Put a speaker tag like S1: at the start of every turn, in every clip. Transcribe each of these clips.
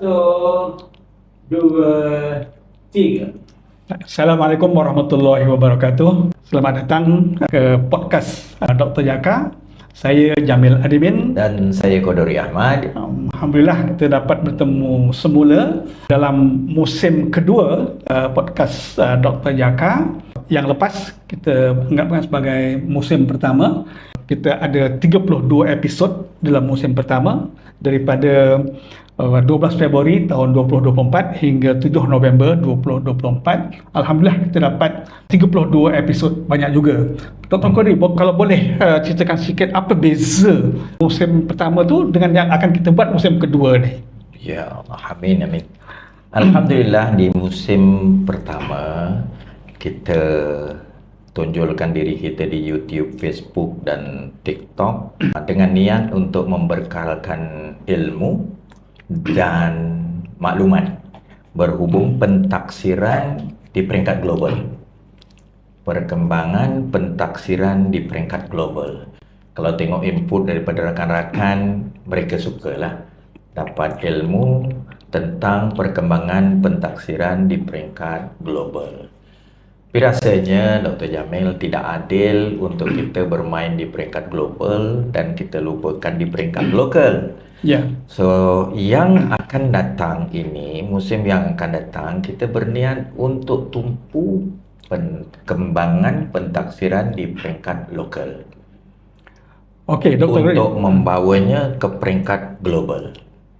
S1: Satu, dua, tiga. Assalamualaikum warahmatullahi wabarakatuh. Selamat datang ke podcast Dr. Jaka. Saya Jamil Adimin
S2: dan saya Qadori Ahmad.
S1: Alhamdulillah kita dapat bertemu semula dalam musim kedua podcast Dr. Jaka. Yang lepas kita anggapkan sebagai musim pertama. Kita ada 32 episod dalam musim pertama daripada 12 Februari tahun 2024 hingga 7 November 2024. Alhamdulillah kita dapat 32 episod, banyak juga. Dr. Qadri, kalau boleh ceritakan sikit apa beza musim pertama tu dengan yang akan kita buat musim kedua ni?
S2: Ya Allah, amin. Alhamdulillah di musim pertama kita tonjolkan diri kita di YouTube, Facebook dan TikTok dengan niat untuk memberkalkan ilmu dan maklumat berhubung pentaksiran di peringkat global. Perkembangan pentaksiran di peringkat global. Kalau tengok input daripada rakan-rakan, mereka sukalah dapat ilmu tentang perkembangan pentaksiran di peringkat global. Tapi rasanya Dr. Jamil tidak adil untuk kita bermain di peringkat global dan kita lupakan di peringkat lokal.
S1: Ya.
S2: So, yang akan datang ini, musim yang akan datang, kita berniat untuk tumpu perkembangan pentaksiran di peringkat lokal.
S1: Okey, Dr.
S2: Untuk membawanya ke peringkat global.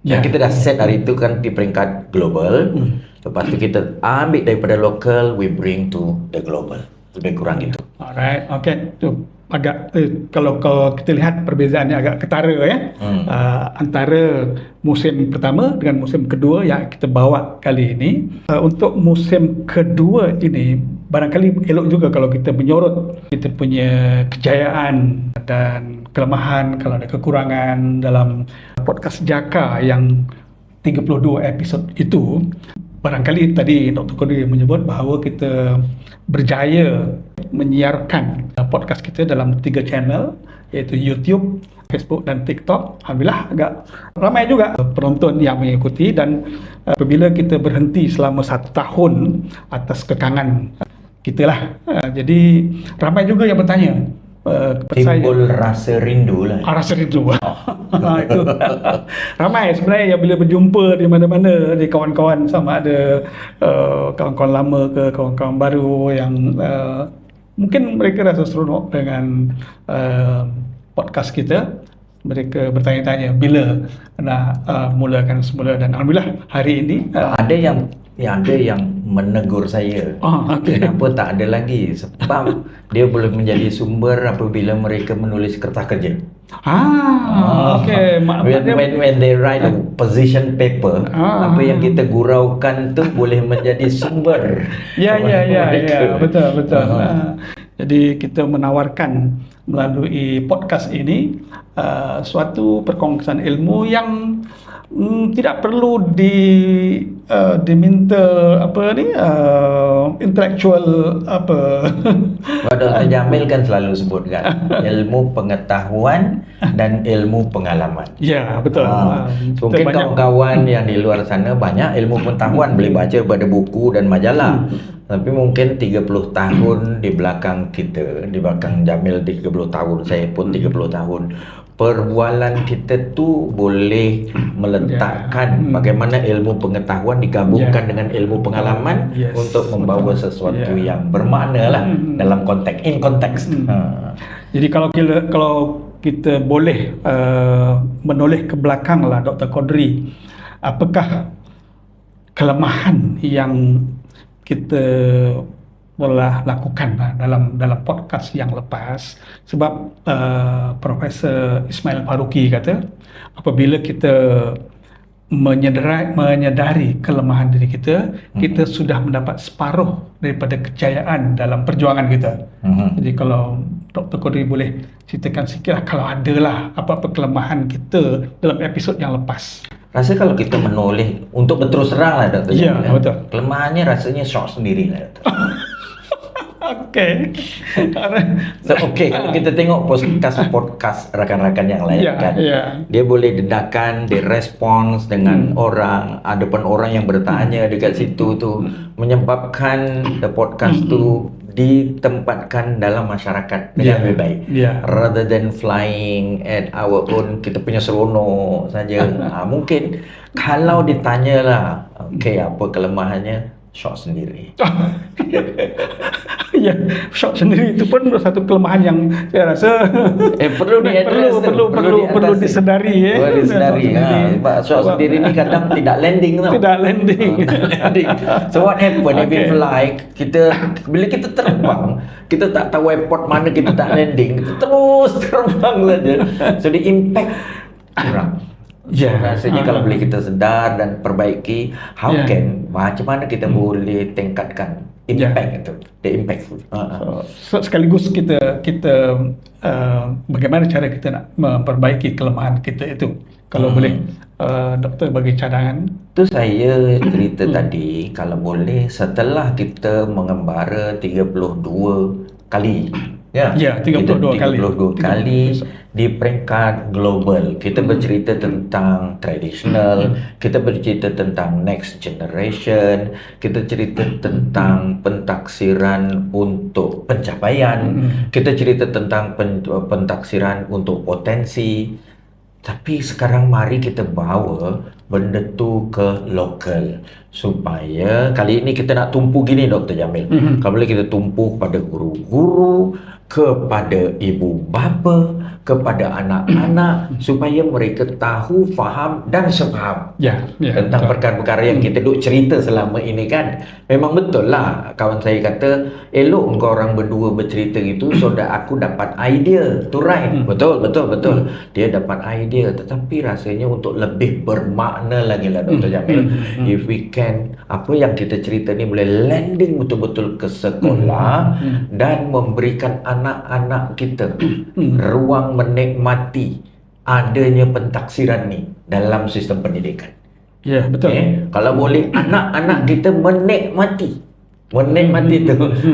S1: Ya.
S2: Dan kita dah set hari itu kan di peringkat global. Lepas tu kita ambil daripada lokal, we bring to the global. Lebih kurang gitu.
S1: Alright, okey. Tu agak kalau kita lihat perbezaannya agak ketara ya. Antara musim pertama dengan musim kedua yang kita bawa kali ini. Untuk musim kedua ini barangkali elok juga kalau kita menyorot kita punya kejayaan dan kelemahan, kalau ada kekurangan dalam podcast Jaka yang 32 episod itu. Barangkali tadi Dr. Qadri menyebut bahawa kita berjaya menyiarkan podcast kita dalam 3 channel, iaitu YouTube, Facebook dan TikTok. Alhamdulillah agak ramai juga penonton yang mengikuti, dan apabila kita berhenti selama 1 tahun atas kekangan kita lah, jadi ramai juga yang bertanya.
S2: Timbul rasa rindu lah.
S1: Rasa rindu. Itu. Ramai sebenarnya yang bila berjumpa di mana-mana, di kawan-kawan, sama ada kawan-kawan lama ke kawan-kawan baru yang mungkin mereka rasa seronok dengan podcast kita. Mereka bertanya-tanya bila nak mulakan semula, dan alhamdulillah hari ini
S2: ada yang menegur saya.
S1: Okay.
S2: Kenapa tak ada lagi? Sebab dia boleh menjadi sumber apabila mereka menulis kertas kerja.
S1: Okay.
S2: When they write a position paper, apa yang kita guraukan tu boleh menjadi sumber.
S1: Ya, betul. Jadi kita menawarkan melalui podcast ini suatu perkongsian ilmu yang tidak perlu diminta intellectual apa.
S2: Dr. Jamil kan selalu sebutkan ilmu pengetahuan dan ilmu pengalaman.
S1: Ya, betul.
S2: Mungkin kawan-kawan yang di luar sana banyak ilmu pengetahuan, boleh baca pada buku dan majalah. Tapi mungkin 30 tahun di belakang kita, di belakang Jamil 30 tahun, saya pun 30 tahun. Perbualan kita tu boleh meletakkan bagaimana ilmu pengetahuan digabungkan dengan ilmu pengalaman untuk membawa sesuatu yang bermakna lah dalam konteks, in konteks.
S1: Jadi kalau kita boleh menoleh ke belakang lah, Dr. Qadri, apakah kelemahan yang kita telah lakukan dalam podcast yang lepas? Sebab Profesor Ismail Faruqi kata apabila kita menyedari kelemahan diri kita, kita sudah mendapat separuh daripada kejayaan dalam perjuangan kita. Jadi kalau Dr. Qadri boleh ceritakan sikitlah kalau adalah apa-apa kelemahan kita dalam episod yang lepas.
S2: Rasa kalau kita menoleh untuk berterus terang lah Dr.
S1: Ya, betul.
S2: Kelemahannya rasanya shock sendiri lah Dr.
S1: Okey.
S2: So, kalau kita tengok podcast rakan-rakan yang lain
S1: Ya,
S2: kan,
S1: ya.
S2: dia boleh dedakan, dia respons dengan orang, ada pun orang yang bertanya dekat situ tu, menyebabkan the podcast tu ditempatkan dalam masyarakat dengan lebih baik. Rather than flying at our own, kita punya seronok saja. Mungkin kalau ditanyalah, apa kelemahannya? Shot sendiri.
S1: Ya, shot sendiri itu pun satu kelemahan yang saya rasa
S2: perlu
S1: perlu disedari ya.
S2: Perlu disedari. Sebab shot sendiri ni kadang tidak landing tau.
S1: Tidak landing.
S2: So what happen if we fly, bila kita terbang, kita tak tahu airport mana kita tak landing, kita terus terbang saja. So the impact kurang. Rasanya kalau boleh kita sedar dan perbaiki, macam mana kita boleh tingkatkan impact itu, the impactful.
S1: So, sekaligus kita bagaimana cara kita nak memperbaiki kelemahan kita itu. Kalau boleh doktor bagi cadangan.
S2: Itu saya cerita tadi, kalau boleh setelah kita mengembara 32 kali. Ya,
S1: 32
S2: kali di peringkat global. Kita bercerita tentang traditional, kita bercerita tentang next generation, kita cerita tentang pentaksiran untuk pencapaian, kita cerita tentang pentaksiran untuk potensi. Tapi sekarang mari kita bawa benda tu ke lokal, supaya kali ini kita nak tumpu gini Dr. Jamil. Kalau boleh kita tumpu kepada guru-guru, kepada ibu bapa, kepada anak-anak, supaya mereka tahu, faham dan sepaham tentang perkara-perkara yang kita duk cerita selama ini kan. Memang betul lah kawan saya kata, elok engkau orang berdua bercerita gitu so that aku dapat idea to write. Betul. Dia dapat idea, tetapi rasanya untuk lebih bermakna lagi lah Dr. Jamil, if we can, apa yang kita cerita ni boleh landing betul-betul ke sekolah dan memberikan anak-anak kita ruang menikmati adanya pentaksiran ni dalam sistem pendidikan.
S1: Ya, betul.
S2: Kalau boleh anak-anak kita menikmati tu,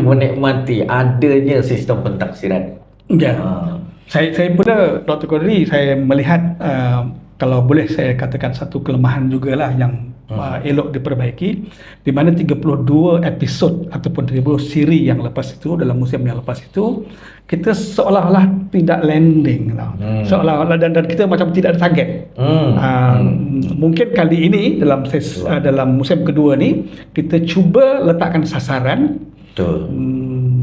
S2: menikmati adanya sistem pentaksiran.
S1: Saya pula Dr. Kodri, saya melihat kalau boleh saya katakan satu kelemahan jugalah yang elok diperbaiki, di mana 32 episod ataupun 32 siri yang lepas itu, dalam musim yang lepas itu, kita seolah-olah tidak landing seolah-olah dan kita macam tidak ada target. Mungkin kali ini dalam musim kedua ni kita cuba letakkan sasaran.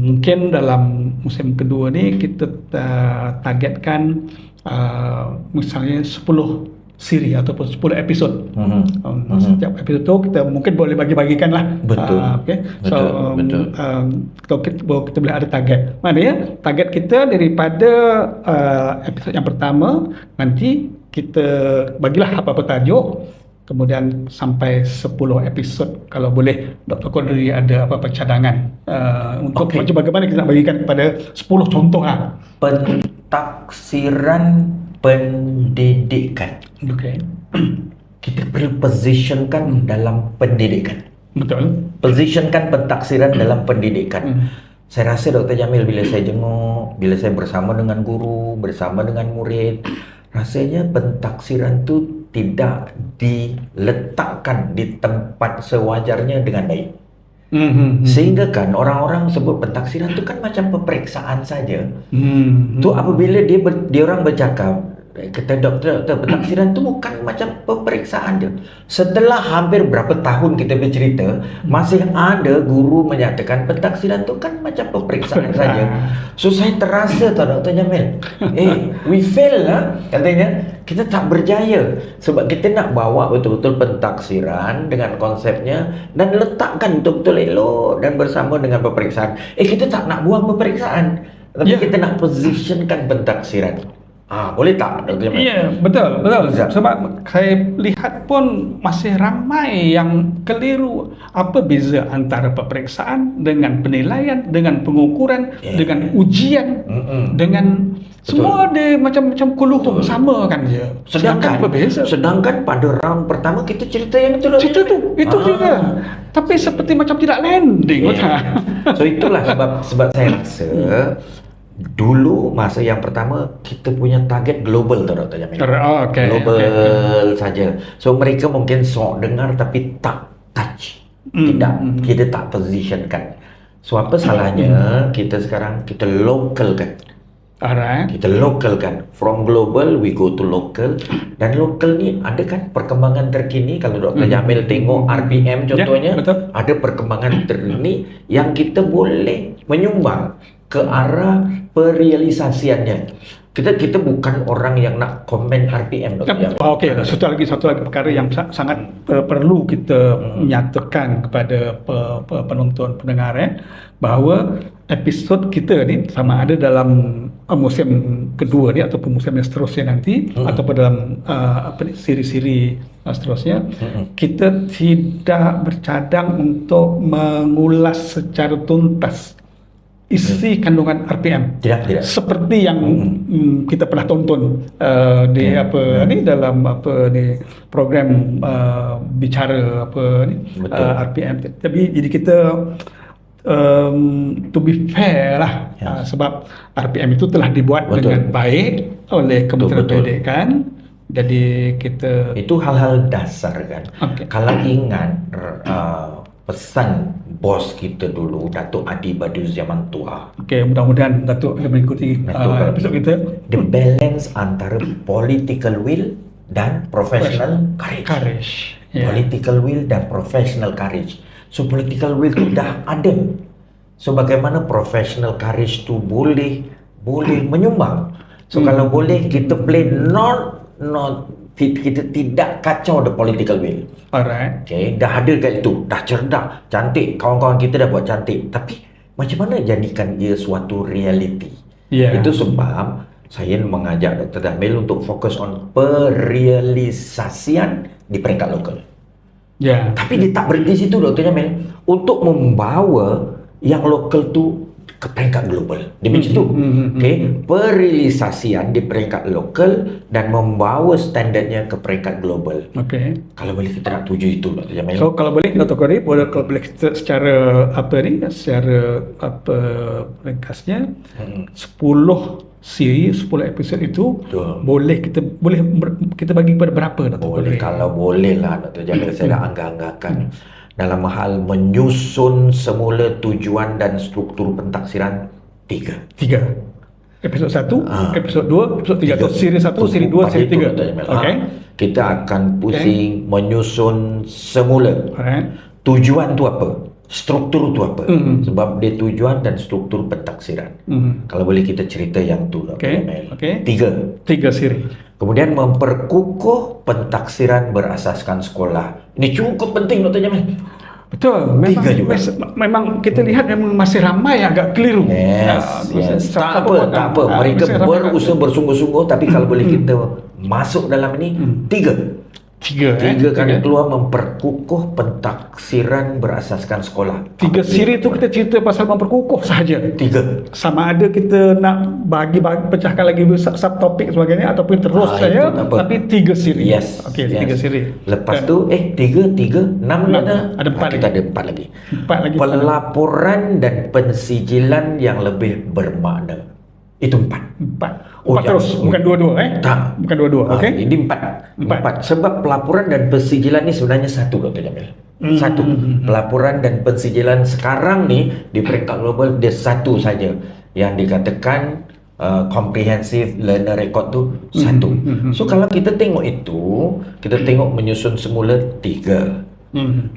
S1: Mungkin dalam musim kedua ni kita targetkan misalnya 10 siri ataupun 10 episod. Setiap episod tu kita mungkin boleh bagi-bagikan lah.
S2: Betul.
S1: Kita boleh ada target. Maknanya target kita daripada episod yang pertama, nanti kita bagilah apa-apa tajuk, kemudian sampai 10 episod. Kalau boleh Dr. Kodri ada apa-apa cadangan untuk bagaimana kita nak bagikan kepada 10 contoh lah.
S2: Pentaksiran pendidikan. Kita perlu positionkan dalam pendidikan.
S1: Betul.
S2: Positionkan pentaksiran dalam pendidikan. Saya rasa Dr. Jamil, bila saya jenguk, bila saya bersama dengan guru, bersama dengan murid, rasanya pentaksiran tu tidak diletakkan di tempat sewajarnya dengan baik. Sehingga kan orang-orang sebut pentaksiran tu kan macam peperiksaan saja. Tu apabila dia orang bercakap, kata doktor, pentaksiran tu bukan macam peperiksaan je. Setelah hampir berapa tahun kita bercerita, masih ada guru menyatakan pentaksiran tu kan macam peperiksaan saja. So saya terasa tau Dr. Jamil, we fail lah katanya. Kita tak berjaya sebab kita nak bawa betul-betul pentaksiran dengan konsepnya dan letakkan betul-betul elok dan bersama dengan peperiksaan. Kita tak nak buang peperiksaan, tapi kita nak positionkan pentaksiran. Boleh tak Dr. Jamil?
S1: Ya, betul, betul.
S2: Zat.
S1: Sebab saya lihat pun masih ramai yang keliru. Apa beza antara peperiksaan dengan penilaian, dengan pengukuran, dengan ujian, dengan semua dia macam kuluhum sama kan je. Apa beza?
S2: Sedangkan pada round pertama kita cerita yang itu.
S1: Cerita tu, itu juga. Tapi seperti macam tidak landing.
S2: So itulah sebab saya rasa dulu masa yang pertama kita punya target global tu Dr. Jamil. Global saja. So mereka mungkin sok dengar tapi tak touch. Tidak, kita tak positionkan. So apa salahnya kita sekarang kita localkan. Kita localkan. From global we go to local. Dan local ni ada kan perkembangan terkini. Kalau Dr. Jamil tengok RPM contohnya, ada perkembangan terkini yang kita boleh menyumbang ke arah perealisasiannya. Kita bukan orang yang nak komen RPM.
S1: Okey, satu lagi perkara yang sangat perlu kita nyatakan kepada penonton pendengar bahawa episod kita ni sama ada dalam musim kedua ni ataupun musim yang seterusnya nanti ataupun dalam siri-siri seterusnya, kita tidak bercadang untuk mengulas secara tuntas isi kandungan RPM.
S2: Tidak.
S1: Seperti yang kita pernah tonton di dalam program bicara RPM. Tapi jadi kita to be fair lah, sebab RPM itu telah dibuat dengan baik oleh Kementerian Pendidikan. Jadi kita
S2: itu hal-hal dasar kan. Kalau ingat pesan bos kita dulu, Datuk Adi Badius zaman tua.
S1: Mudah-mudahan Datuk akan mengikuti episod kita.
S2: The balance antara political will dan professional courage. Political will dan professional courage. So political will tu dah ada. So bagaimana professional courage tu boleh menyumbang. So kalau boleh kita play not kita tidak kacau the political will.
S1: Alright.
S2: Dah ada kat itu, dah cerdak, cantik, kawan-kawan kita dah buat cantik. Tapi macam mana jadikan ia suatu reality? Itu sebab saya mengajak Dr. Jamil untuk fokus on perealisasian di peringkat lokal. Tapi dia tak berhenti situ Dr. Jamil, untuk membawa yang lokal tu ke peringkat global. Dia macam tu. Perealisasian di peringkat lokal dan membawa standardnya ke peringkat global. Kalau boleh kita nak tuju itu Dr. Jamil.
S1: So kalau boleh Dr. Kori, kalau boleh kita secara ringkasnya 10 siri, 10 episod itu boleh kita bagi kepada berapa Dr.
S2: Boleh, kalau boleh lah Dr. Jamil. Saya dah anggarkan dalam hal menyusun semula tujuan dan struktur pentaksiran 3. Episod 1, episod 2, episod 3. So, siri 1, siri 2, siri 3. Kita akan pusing menyusun semula. Tujuan tu apa? Struktur tu apa? Sebab dia tujuan dan struktur pentaksiran. Kalau boleh kita cerita yang tu. 3
S1: siri.
S2: Kemudian memperkukuh pentaksiran berasaskan sekolah. Ini cukup penting Dr. Jamil.
S1: Betul. Memang kita lihat memang masih ramai agak keliru.
S2: Tak apa. Mereka berusaha bersungguh-sungguh, tapi kalau boleh kita masuk dalam ini, 3 kali keluar memperkukuh pentaksiran berasaskan sekolah.
S1: 3 siri tu kita cerita pasal memperkukuh sahaja.
S2: 3.
S1: Sama ada kita nak bagi pecahkan lagi subtopik sebagainya ataupun terus saja, tapi 3 siri. 3 siri.
S2: Lepas tu 6 ada 4 lagi. Kita ada 4 lagi. Pelaporan dan pensijilan yang lebih bermakna. Itu 4
S1: terus, bukan 2-2
S2: Tak.
S1: Bukan 2-2,
S2: Ini 4. Sebab pelaporan dan pensijilan ni sebenarnya satu Dr. Jamil. Satu. Pelaporan dan pensijilan sekarang ni di peringkat global dia satu saja. Yang dikatakan comprehensive learner record tu satu. So kalau kita tengok itu, kita tengok menyusun semula 3.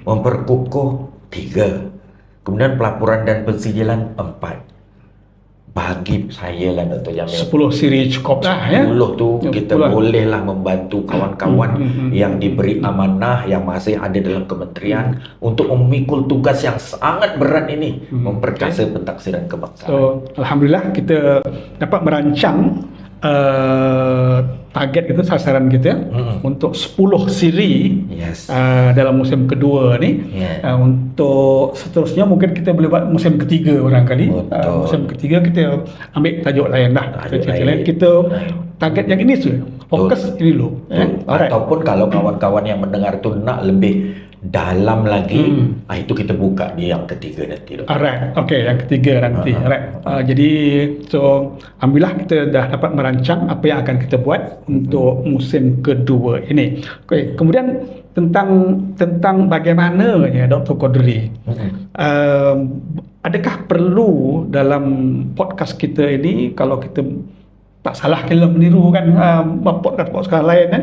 S2: Memperkukuh 3. Kemudian pelaporan dan pensijilan 4. Bagi saya lah Dr. Jamil,
S1: 10 siri cukup lah
S2: 10 tu kita bolehlah membantu kawan-kawan yang diberi amanah, yang masih ada dalam kementerian untuk memikul tugas yang sangat berat ini, memperkasa pentaksiran kebangsaan.
S1: So Alhamdulillah kita dapat merancang target itu, sasaran kita untuk 10 siri
S2: Yes.
S1: dalam musim kedua ni.
S2: Yeah.
S1: Untuk seterusnya mungkin kita boleh buat musim ketiga barangkali.
S2: Betul.
S1: Musim ketiga kita ambil tajuk lain lah.
S2: Tajuk
S1: Cerita
S2: lain.
S1: Kita target yang ini saja. Fokus ini dulu. Alright.
S2: Ataupun kalau kawan-kawan yang mendengar tu nak lebih dalam lagi, itu kita buka di yang ketiga nanti.
S1: Alright, okay, yang ketiga nanti. Alright. Jadi so alhamdulillah kita dah dapat merancang apa yang akan kita buat untuk musim kedua ini. Okay. Kemudian tentang bagaimananya Dr. Qadri, adakah perlu dalam podcast kita ini, kalau kita tak salah kita meniru kan podcast lain kan,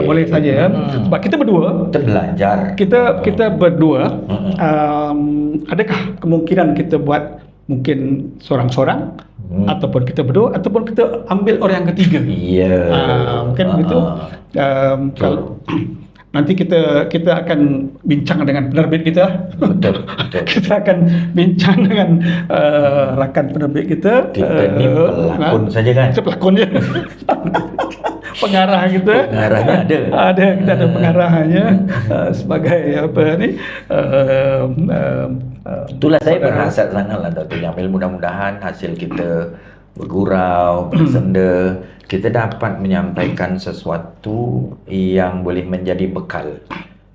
S1: boleh saja sebab kita berdua
S2: kita belajar,
S1: kita berdua adakah kemungkinan kita buat mungkin seorang-seorang ataupun kita berdua ataupun kita ambil orang yang ketiga. Mungkin begitu. Kalau nanti kita akan bincang dengan penerbit kita.
S2: Betul.
S1: Kita akan bincang dengan rakan penerbit kita.
S2: Kita ni pelakon saja kan?
S1: Kita pelakon je. Pengarah kita.
S2: Pengarahnya ada.
S1: Kita ada pengarahnya sebagai apa ni.
S2: Itulah saya berhasrat sangatlah Dr. Jamil, mudah-mudahan hasil kita bergurau, bersenda, kita dapat menyampaikan sesuatu yang boleh menjadi bekal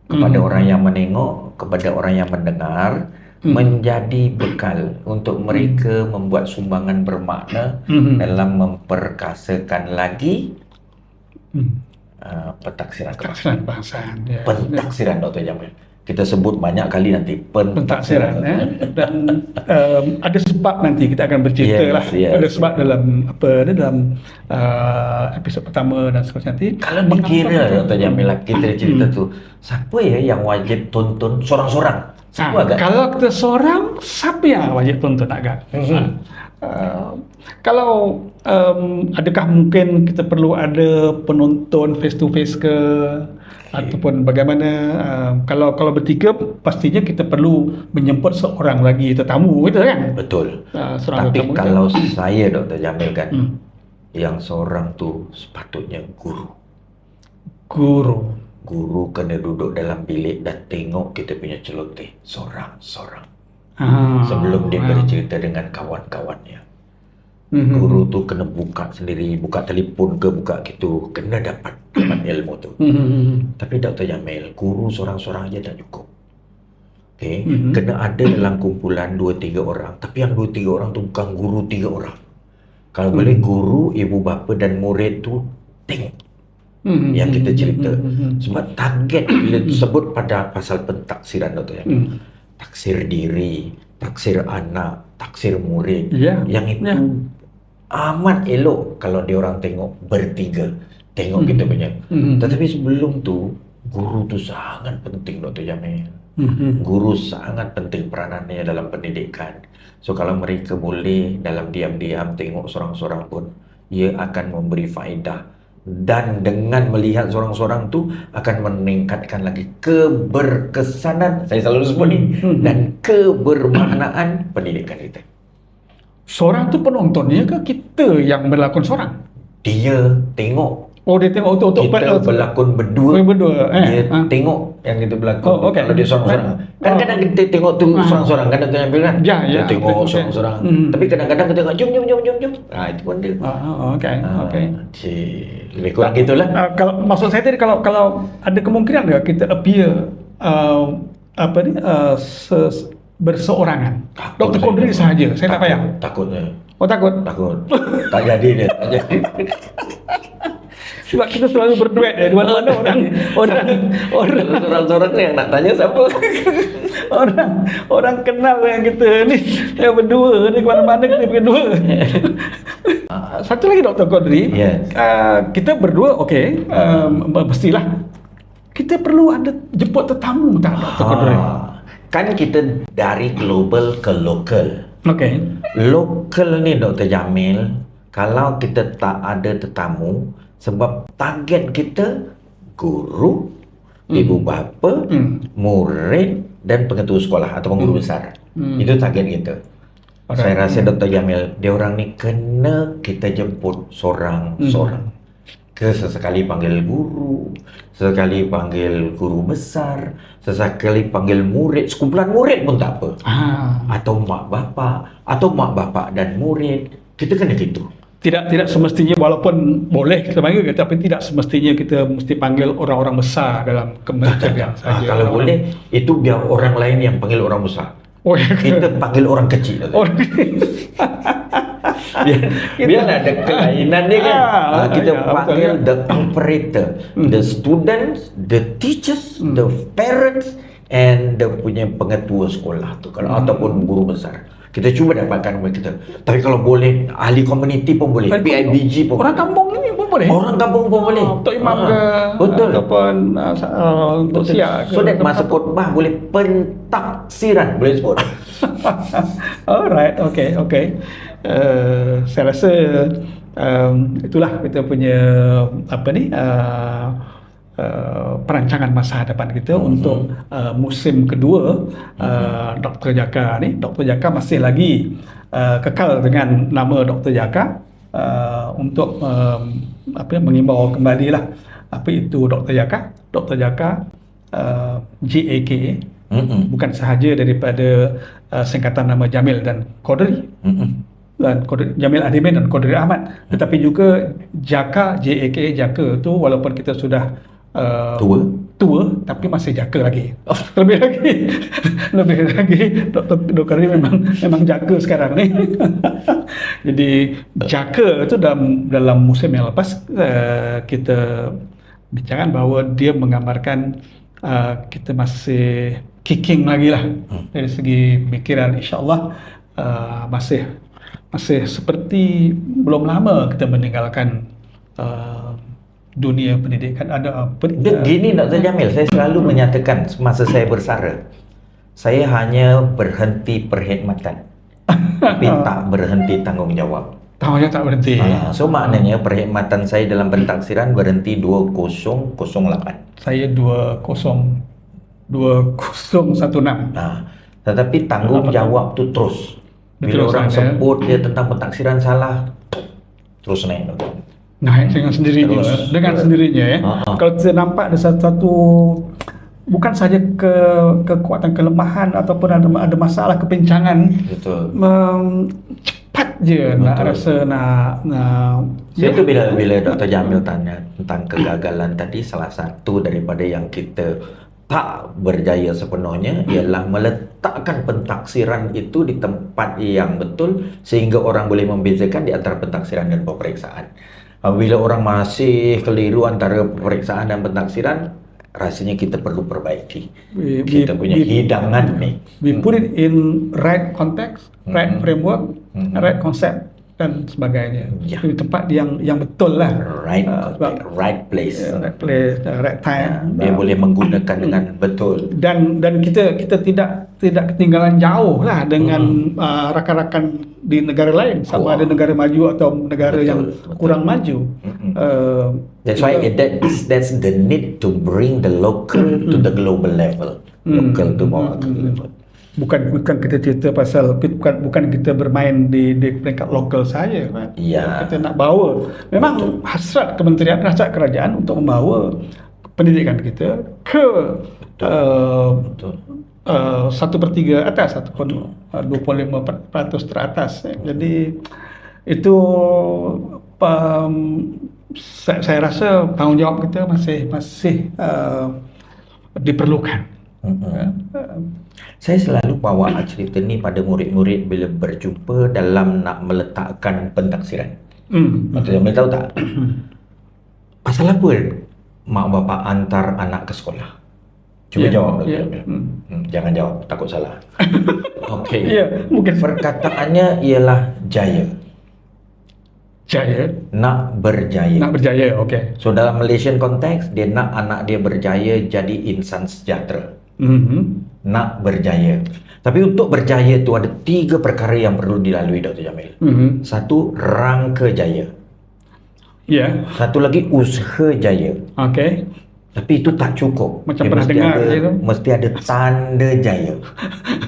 S2: kepada orang yang menengok, kepada orang yang mendengar, menjadi bekal untuk mereka membuat sumbangan bermakna dalam memperkasakan lagi pentaksiran
S1: kebangsaan.
S2: Pentaksiran Dr. Jamil. Kita sebut banyak kali nanti
S1: pentaksiran dan ada sebab nanti kita akan bercerita lah. Ada sebab dalam episod pertama dan seterusnya nanti.
S2: Kalau dikira Dr. Jamil kita cerita tu, siapa ya yang wajib tonton seorang-seorang?
S1: Kalau kita seorang, siapa yang wajib tonton agak? Kalau adakah mungkin kita perlu ada penonton face to face ke, ataupun bagaimana? Kalau bertiga pastinya kita perlu menjemput seorang lagi tetamu gitu kan?
S2: Betul. Tapi kalau saya Dr. Jamil kan, yang seorang tu sepatutnya guru kena duduk dalam bilik dan tengok kita punya celoteh seorang-seorang sebelum dia bercerita dengan kawan-kawannya. Guru tu kena buka sendiri, buka telefon ke, buka gitu, kena dapat ilmu tu. Tapi Dr. Jamil, guru seorang-seorang aja tak cukup. Kena ada dalam kumpulan 2-3 orang, tapi yang 2-3 orang tu bukan guru 3 orang. Kalau boleh guru, ibu bapa dan murid tu tengok yang kita cerita. Sebab target bila sebut pada pasal pentaksiran Dr. Jamil, taksir diri, taksir anak, taksir murid, yang itu amat elok kalau diorang tengok bertiga, tengok kita punya. Tetapi sebelum tu, guru tu sangat penting Dr. Jamil. Guru sangat penting peranannya dalam pendidikan. So kalau mereka boleh dalam diam-diam tengok seorang-seorang pun, ia akan memberi faedah. Dan dengan melihat seorang-seorang tu akan meningkatkan lagi keberkesanan, saya selalu sebut ni, dan kebermaknaan pendidikan kita.
S1: Seorang tu penontonnya ke kita yang berlakon seorang?
S2: Dia tengok.
S1: Dia tengok untuk
S2: kita berlakon berdua. Dia tengok yang kita berlakon. Kalau dia seorang-seorang. Kadang-kadang kita tengok tu seorang-seorang. Kadang kita ambil kan. Dia tengok seorang-seorang. Tapi kadang-kadang kita tengok jom. Itu pun dia. Lebih kurang gitulah.
S1: Kalau maksud saya tadi, kalau ada kemungkinan tak kita appear berseorangan. Dr. Qadri sahaja, saya tak payah.
S2: Takutnya.
S1: Takut?
S2: Takut. Tak jadi dia.
S1: Sebab kita selalu berduet ya, di mana-mana orang
S2: seorang-seorang yang nak tanya siapa.
S1: orang kenal yang kita ni, yang berdua ni, ke mana-mana kita berdua. Satu lagi Dr. Qadri, kita berdua mestilah kita perlu ada jemput tetamu tak Dr. Qadri?
S2: Kan kita dari global ke lokal. Lokal ni Dr. Jamil, kalau kita tak ada tetamu, sebab target kita guru, ibu bapa, murid dan pengetua sekolah atau guru besar. Itu target kita. Saya rasa Dr. Jamil, dia orang ni kena kita jemput sorang-sorang. Sesekali panggil guru, sesekali panggil guru besar, sesekali panggil murid, sekumpulan murid pun tak apa. Atau mak bapak dan murid, kita kena gitu.
S1: Tidak semestinya, walaupun boleh kita panggil, tapi tidak semestinya kita mesti panggil orang-orang besar dalam kementerian saja.
S2: Kalau boleh, itu biar orang lain yang panggil orang besar. Kita panggil orang kecil. biar ada kelainan dia kan. Kita panggil the operator, the students, the teachers, the parents, and the punya pengetua sekolah tu kalau ataupun guru besar. Kita cuba dapatkan mereka kita. Tapi kalau boleh ahli komuniti pun boleh, PIBG pun
S1: orang kampung ni pun boleh.
S2: Orang kampung pun boleh.
S1: Untuk imam ke,
S2: betul.
S1: Ataupun untuk siap ke.
S2: So that masa khutbah boleh pentaksiran, boleh sebut.
S1: Alright, okay. Saya rasa itulah kita punya perancangan masa hadapan kita untuk musim kedua. Dr. Jaka ni, Dr. Jaka masih lagi kekal dengan nama Dr. Jaka untuk mengimbau kembali lah apa itu Dr. Jaka. Dr. Jaka JAKA, bukan sahaja daripada singkatan nama Jamil dan Qadri, dan Jamil Adimin dan Qadri Ahmad, tetapi juga Jaka, JAKA, Jaka tu walaupun kita sudah tua tapi masih jaka lagi. Lebih lagi Dr. Qadri memang jaka sekarang ni. Jadi jaka tu dalam musim yang lepas kita bincangkan bahawa dia menggambarkan kita masih kicking lagi lah dari segi pikiran. InsyaAllah masih seperti belum lama kita meninggalkan dunia pendidikan.
S2: Gini Dr. Jamil, saya selalu menyatakan semasa saya bersara, saya hanya berhenti perkhidmatan tapi tak berhenti tanggungjawab.
S1: Tanggungjawab tak berhenti.
S2: So maknanya perkhidmatan saya dalam pentaksiran berhenti 2008.
S1: Saya 2016.
S2: Tetapi tanggungjawab tu terus. Bila orang sebut dia tentang pentaksiran salah, terus naik.
S1: Naik dengan sendirinya ya. Kalau kita nampak ada satu bukan saja kekuatan kelemahan ataupun ada masalah kepincangan,
S2: betul.
S1: Cepat je betul. Nak rasa nak
S2: itu bila Dr. Jamil tanya tentang kegagalan tadi, salah satu daripada yang kita tak berjaya sepenuhnya ialah meletakkan pentaksiran itu di tempat yang betul sehingga orang boleh membezakan di antara pentaksiran dan peperiksaan. Bila orang masih keliru antara peperiksaan dan pentaksiran, rasanya kita perlu perbaiki kita punya hidangan ni.
S1: We put it in right context, right framework, right concept dan sebagainya. Di tempat yang betul lah.
S2: Right context, right place.
S1: Right place, right time.
S2: Dia boleh menggunakan dengan betul.
S1: Dan kita tidak ketinggalan jauh lah dengan rakan-rakan di negara lain, sama ada negara maju atau negara yang kurang maju.
S2: That's why that's the need to bring the local to the global level. Local to bawah ke level. Bukan kita cerita pasal bukan kita bermain di peringkat lokal saja kan. Kita nak bawa, memang hasrat kementerian, hasrat kerajaan untuk membawa pendidikan kita ke 1/3 atas ataupun 25% teratas. Jadi itu saya rasa tanggungjawab kita masih diperlukan. Saya selalu bawa cerita ni pada murid-murid bila berjumpa dalam nak meletakkan pentaksiran. Maksudnya mereka tahu tak? Pasal apa mak bapak hantar anak ke sekolah? Cuba jawab. Jangan jawab, takut salah. Okey.
S1: Mungkin
S2: perkataannya ialah jaya. Nak berjaya,
S1: okey.
S2: So dalam Malaysian konteks, dia nak anak dia berjaya jadi insan sejahtera. Nak berjaya. Tapi untuk berjaya tu ada 3 perkara yang perlu dilalui Dr. Jamil. Satu, rangka jaya. Satu lagi, usaha jaya. Tapi itu tak cukup.
S1: Macam
S2: Dia
S1: pernah dengar je tu.
S2: mesti ada tanda jaya.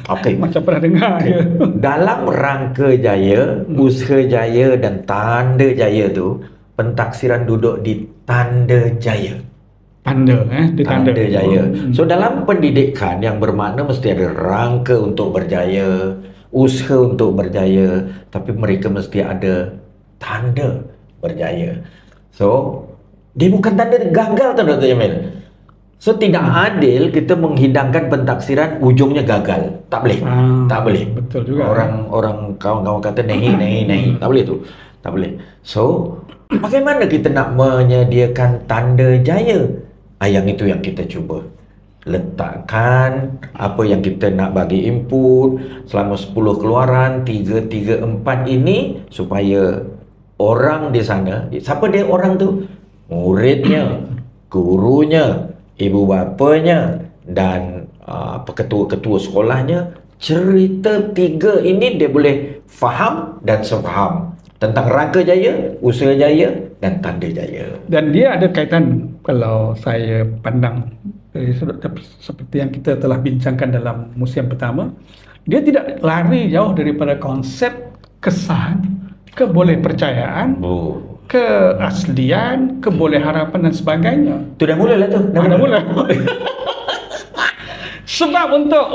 S2: Okey.
S1: Macam pernah dengar je.
S2: Dalam rangka jaya, usaha jaya dan tanda jaya tu, pentaksiran duduk di tanda jaya.
S1: Tanda, dia tanda.
S2: Tanda jaya. So dalam pendidikan yang bermakna mesti ada rangka untuk berjaya, usaha untuk berjaya, tapi mereka mesti ada tanda berjaya. So dia bukan tanda gagal tu Dr. Jamil. So tidak adil kita menghidangkan pentaksiran ujungnya gagal. Tak boleh. Tak boleh.
S1: Betul juga.
S2: Orang kawan-kawan kata nahi. Tak boleh tu. Tak boleh. So bagaimana kita nak menyediakan tanda jaya? Yang itu yang kita cuba letakkan apa yang kita nak bagi input selama 10 keluaran 3, 4 ini, supaya orang di sana, siapa dia orang tu? Muridnya, gurunya, ibu bapanya, dan ketua-ketua sekolahnya. Cerita 3 ini dia boleh faham dan sefaham tentang rangka jaya, usaha jaya, dan tanda jaya.
S1: Dan dia ada kaitan, kalau saya pandang seperti yang kita telah bincangkan dalam musim pertama, dia tidak lari jauh daripada konsep kesan, kebolehpercayaan, keaslian, kebolehharapan dan sebagainya.
S2: Tu dah mula lah tu.
S1: Dah mula. Sebab untuk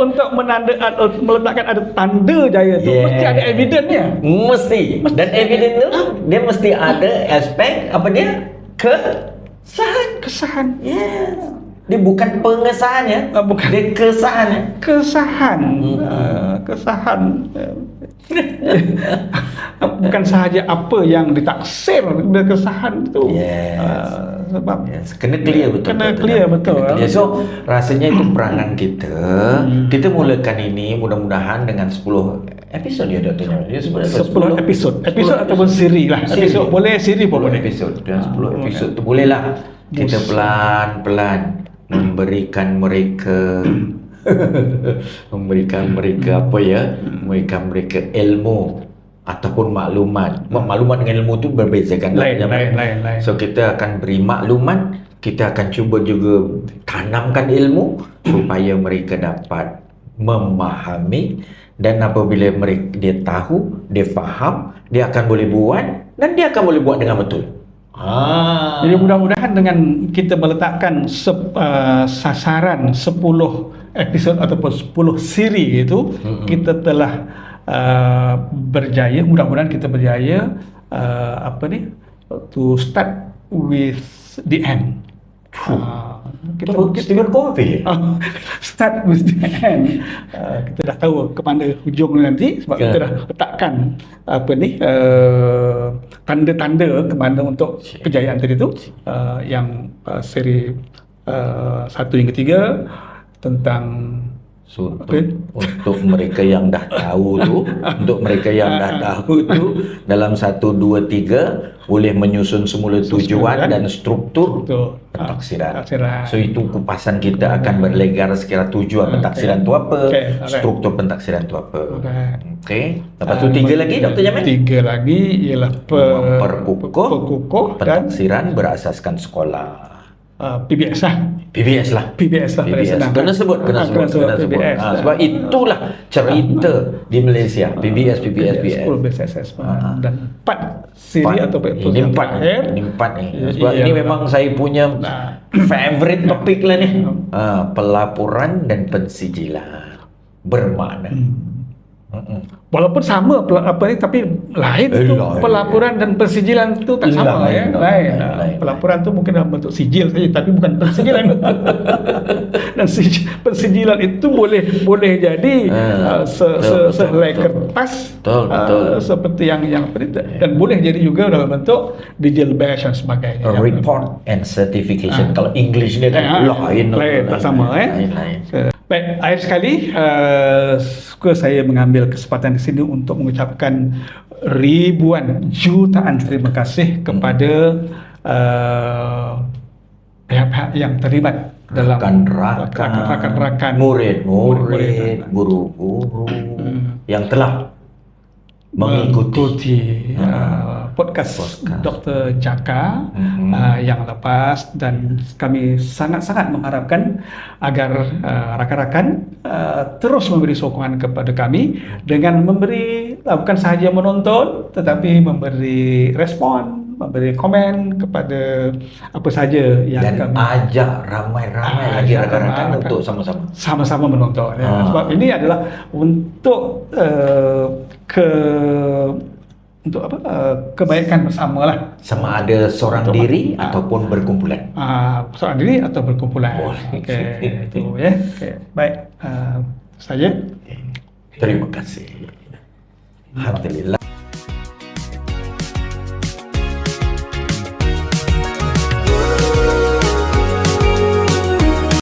S1: meletakkan ada tanda jaya tu, mesti ada evidennya.
S2: Mesti. Dan eviden tu dia mesti ada aspek apa dia? Kesahan. Dia bukan pengesahan ya.
S1: Bukan.
S2: Dia kesahan ya.
S1: Kesahan. Bukan sahaja apa yang ditaksir, dia kesahan tu. Sebab
S2: kena clear betul.
S1: Kena clear betul.
S2: So rasanya itu peranan kita. Kita mulakan ini mudah-mudahan dengan 10 episod ya Dr. Jamil.
S1: 10 episod ataupun siri lah. Episod boleh, siri pun boleh.
S2: Episod dan 10 episod tu boleh lah. Kita pelan-pelan memberikan mereka memberikan mereka ilmu ataupun maklumat. Maklumat dengan ilmu tu berbeza kan?
S1: Lain.
S2: So kita akan beri maklumat, kita akan cuba juga tanamkan ilmu supaya mereka dapat memahami, dan apabila dia tahu, dia faham, dia akan boleh buat, dan dia akan boleh buat dengan betul.
S1: Jadi mudah-mudahan dengan kita meletakkan sasaran 10 episod ataupun 10 siri itu, kita telah berjaya. Mudah-mudahan kita berjaya to start with the end. Kita
S2: Stephen Covey.
S1: Start with the end. Kita dah tahu ke mana hujung nanti, sebab kita dah letakkan tanda-tanda ke mana untuk kejayaan tadi tu, yang seri 1 hingga 3 tentang
S2: untuk mereka yang dah tahu tu, dalam 1, 2, 3 boleh menyusun semula tujuan dan struktur pentaksiran. So itu kupasan kita akan berlegar sekira tujuan pentaksiran tu apa, struktur pentaksiran tu apa. Okey. Lepas tu 3 lagi Dr. Jamil?
S1: 3 lagi ialah
S2: memperkukuh pentaksiran berasaskan sekolah.
S1: PBS lah.
S2: Kena sebut. Sebab itulah cerita di Malaysia. PBS.
S1: School based assessment. Dan 4 siri atau
S2: ini 4 ni. Sebab ini memang saya punya favorite topik lah ni. Pelaporan dan pensijilan bermakna.
S1: Walaupun sama tapi lain tu. Pelaporan dan pensijilan tu tak sama ya. Lain. Pelaporan tu mungkin dalam bentuk sijil saja, tapi bukan pensijilan. Dan pensijilan itu boleh jadi sehelai kertas, seperti yang dan boleh jadi juga dalam bentuk digital badge dan sebagainya.
S2: Report and certification. Kalau English dia kan lain,
S1: tak sama Baik, akhir sekali suka saya mengambil kesempatan di sini untuk mengucapkan ribuan jutaan terima kasih kepada pihak-pihak yang terlibat dalam rakan-rakan,
S2: murid-murid, guru-guru yang telah mengikuti
S1: podcast
S2: podcast.
S1: Dr. Jaka yang lepas, dan kami sangat-sangat mengharapkan agar rakan-rakan terus memberi sokongan kepada kami dengan memberi, bukan sahaja menonton tetapi memberi respon, memberi komen kepada apa saja yang
S2: dan
S1: kami
S2: ajak ramai-ramai lagi
S1: ajak
S2: rakan-rakan
S1: rakan-rakan
S2: untuk sama-sama.
S1: sama-sama menonton ya. Sebab ini adalah untuk kebaikan bersama lah,
S2: Sama ada seorang diri ataupun berkumpulan.
S1: seorang diri atau berkumpulan. Okey, itu ya. Okey, baik. Saya
S2: Terima kasih. Alhamdulillah.